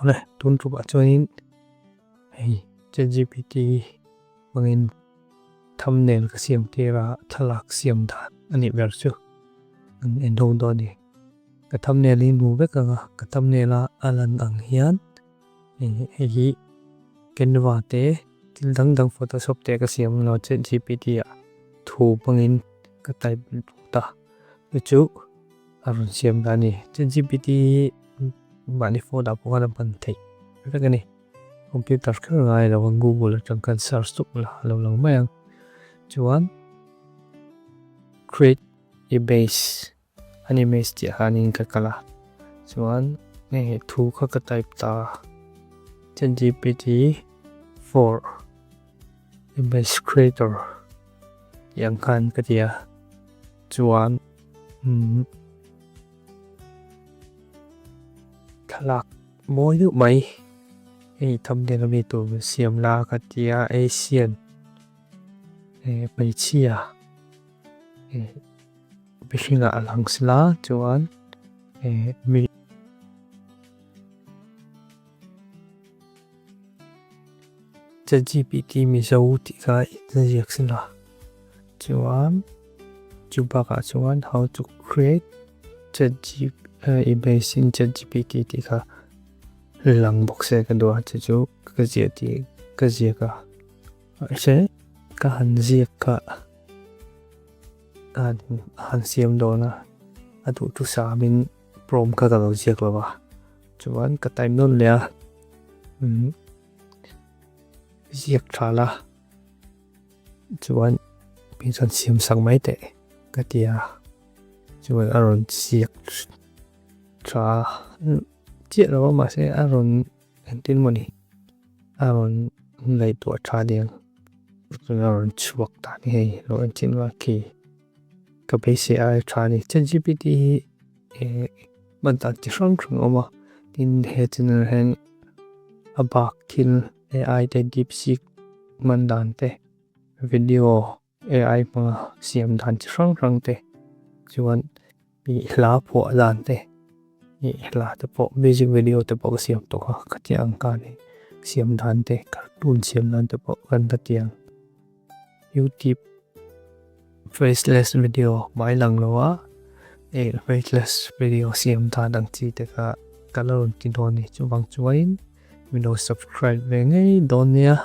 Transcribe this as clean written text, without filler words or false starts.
này tuân chụp ở cho nên hey ChatGPT mangin thumbnail ka siam tira thalak siam da ani versu ang hmanga ni ka thumbnail in mu veka ka thumbnail alan ang hian hi Canva te til dang Photoshop te ka siam lo ChatGPT thu mangin ka type ta chu arun siam da ni ChatGPT bani phone da po kan pan thei veka ni computer ka ngai lo Google tang kan search tuk la lo mai chuan create a base animate ti hanin ka kala chuan nge thu kha ka type ta ChatGPT-4 image creator yang kan ka dia chuan thalak moi du mai ei thumbnail mi tu siam la ka tia asian pai chia bishinga alangsla chuan mi ChatGPT Mizo ti ka injection chuan chuba ka chuan how to create image in ChatGPT ti ka lang box ka do chu ka zia ti ka zia ka se ka han zia ka han siam do na atu tu sa min prom ka lo zia ka wa chuan ka time non le zia thala chuan pin san siam sang mai te ka tia chuan aron zia tra chia lo mà sẽ aron tin money aron lấy tuổi tra điên rồi aron chuộc ta đi hay rồi tinว่าkỳ cái basic ai tra đi ChatGPT mình ta chỉ xong xong mà tin hệ tin hen abak tin AI để DeepSeek mình đàn te video AI mà xem đàn chỉ xong xong te chuan bị lá phổ đàn te là tập bộ music video tập bộ siam to ka tiang ka ni siam dan te cartoon siam dan tập bộ kan ta tiang YouTube faceless video mai lang lo faceless video siam dan dang chi te ka kalon tin don ni chu bang chuain Windows subscribe ve ngai don nia